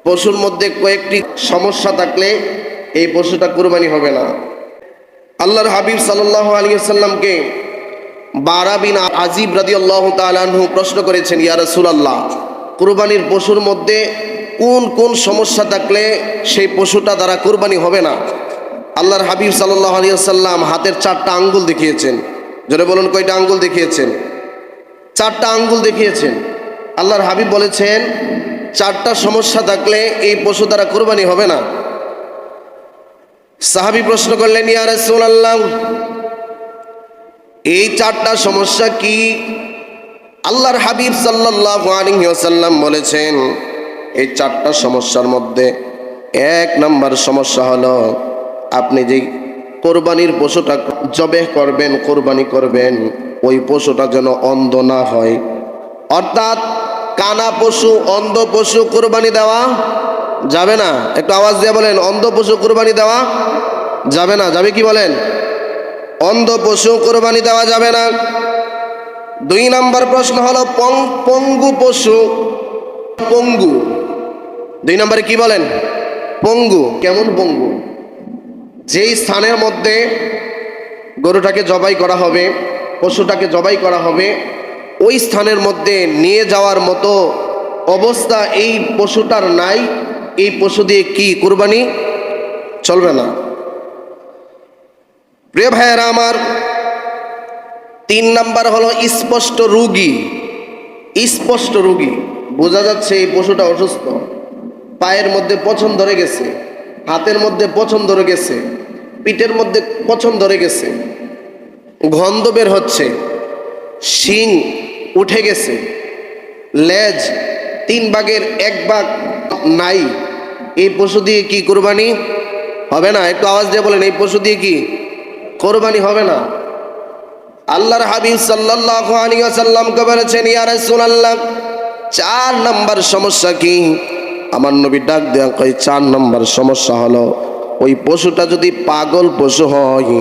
পশুর মধ্যে কয়েকটি সমস্যা থাকলে এই পশুটা কুরবানি হবে না। আল্লাহর হাবিব সাল্লাল্লাহু আলাইহি ওয়াসাল্লামকে বারা বিন আজিব রাদিয়াল্লাহু তাআলা আনহু প্রশ্ন করেছেন, ইয়া রাসূলুল্লাহ, কুরবানির পশুর মধ্যে কোন কোন সমস্যা থাকলে সেই পশুটা দ্বারা কুরবানি হবে না? আল্লাহর হাবিব সাল্লাল্লাহু আলাইহি ওয়াসাল্লাম হাতের 4টা আঙ্গুল দেখিয়েছেন। জোরে বলুন, কয়টা আঙ্গুল দেখিয়েছেন? 4টা আঙ্গুল দেখিয়েছেন। আল্লাহর হাবিব বলেছেন 4টা সমস্যা থাকলে এই পশু দ্বারা কুরবানি হবে না। সাহাবী প্রশ্ন করলেন, ইয়া রাসূলুল্লাহ, এই 4টা সমস্যা কি? আল্লাহর হাবিব সাল্লাল্লাহু আলাইহি ওয়াসাল্লাম বলেছেন, এই 4টা সমস্যার মধ্যে 1 নম্বর সমস্যা হলো, আপনি যে কোরবানির পশুটা জবেহ করবেন, কোরবানি করবেন, ওই পশুটা যেন অন্ধ না হয়। অর্থাৎ কানা পশু, অন্ধ পশু কোরবানি দেওয়া যাবে না। একটু আওয়াজ দিয়ে বলেন, অন্ধ পশু কোরবানি দেওয়া যাবে না। যাবে কি বলেন? অন্ধ পশু কোরবানি দেওয়া যাবে না। 2 নম্বর প্রশ্ন হলো পঙ্গু পশু। পঙ্গু 2 নম্বরে কি বলেন? পঙ্গু। কেমন পঙ্গু? যেই স্থানের মধ্যে গরুটাকে জবাই করা হবে, পশুটাকে জবাই করা হবে, ওই স্থানের মধ্যে নিয়ে যাওয়ার মতো অবস্থা এই পশুটার নাই, এই পশু দিয়ে কি কুরবানি চলবে না। প্রিয় ভাইয়েরা আমার, 3 নাম্বার হলো স্পষ্ট রোগী। স্পষ্ট রোগী, বোঝা যাচ্ছে এই পশুটা অসুস্থ। পায়ের মধ্যে পছন ধরে গেছে, হাতের মধ্যে পছন ধরে গেছে, পিঠের মধ্যে পছন ধরে গেছে, গন্ধ বের হচ্ছে, শিং উঠে গেছে, লেজ 3 ভাগের 1 ভাগ নাই, এই পশু দিয়ে কি কুরবানি হবে না? একটু আওয়াজ দিয়ে বলেন, এই পশু দিয়ে কি কুরবানি হবে না। আল্লাহর হাবিব সাল্লাল্লাহু আলাইহি ওয়াসাল্লামকে বলেছেন, ইয়া রাসূলুল্লাহ, 4 নাম্বার সমস্যা কি? আমার নবী ডাক দেয়া কয়, 4 নাম্বার সমস্যা হলো, ওই পশুটা যদি পাগল পশু হয়,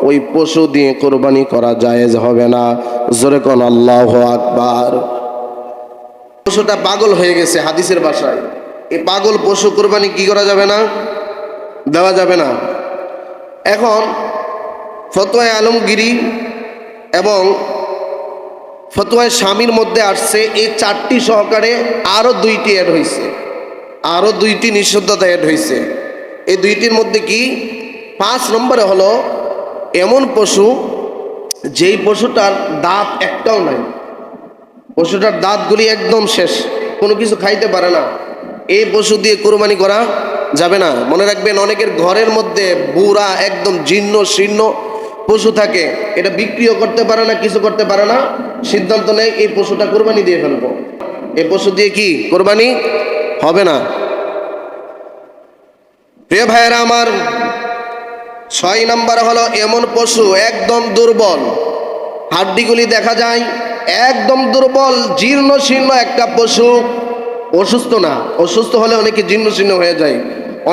ওই পশু দিয়ে কুরবানি করা জায়েজ হবে না। জোরে কোন আল্লাহু আকবার। পশুটা পাগল হয়ে গেছে, হাদিসের ভাষায় এই পাগল পশু কুরবানি কি করা যাবে না? দেওয়া যাবে না। এখন ফতোয়ায়ে আলমগীরি এবং ফতোয়ায়ে শামীর মধ্যে আসছে, এই 4টি সহকারে আরো 2টি অ্যাড হয়েছে, আরো 2টি নিষিদ্ধতা অ্যাড হয়েছে। এই 2টির মধ্যে কি? 5 নম্বরে হলো এমন পশু যেই পশুটার দাঁত একটাও নাই, পশুটার দাঁতগুলি একদম শেষ, কোনো কিছু খাইতে পারে না, এই পশু দিয়ে কুরবানি করা যাবে না। মনে রাখবেন, অনেকের ঘরের মধ্যে বুড়া একদম জীর্ণ শীর্ণ পশু থাকে, এটা বিক্রিও করতে পারে না, কিছু করতে পারে না, সিদ্ধান্ত নেয় এই পশুটা কুরবানি দিয়ে ফেলবো। এই পশু দিয়ে কি কুরবানি হবে না। প্রিয় ভাইয়েরা আমার, 6 নাম্বার হলো এমন পশু একদম দুর্বল, হাড্ডিগুলি দেখা যায় একদম দুর্বল, জীর্ণ শীর্ণ একটা পশু, অসুস্থ না। অসুস্থ হলে অনেকে জীর্ণ শীর্ণ হয়ে যায়।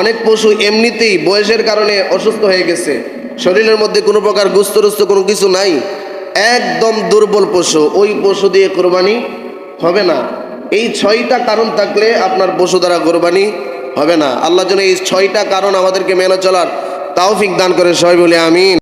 অনেক পশু এমনিতেই বয়সের কারণে অসুস্থ হয়ে গেছে, শরীরের মধ্যে কোনো প্রকার গুস্ত কোনো কিছু নাই, একদম দুর্বল পশু, ওই পশু দিয়ে কুরবানি হবে না। এই 6টা কারণ থাকলে আপনার পশু দ্বারা কুরবানি হবে না। আল্লাহ যেন এই 6টা কারণ আমাদেরকে মেনে চলার তৌফিক দান করে, সবাই বলে আমিন।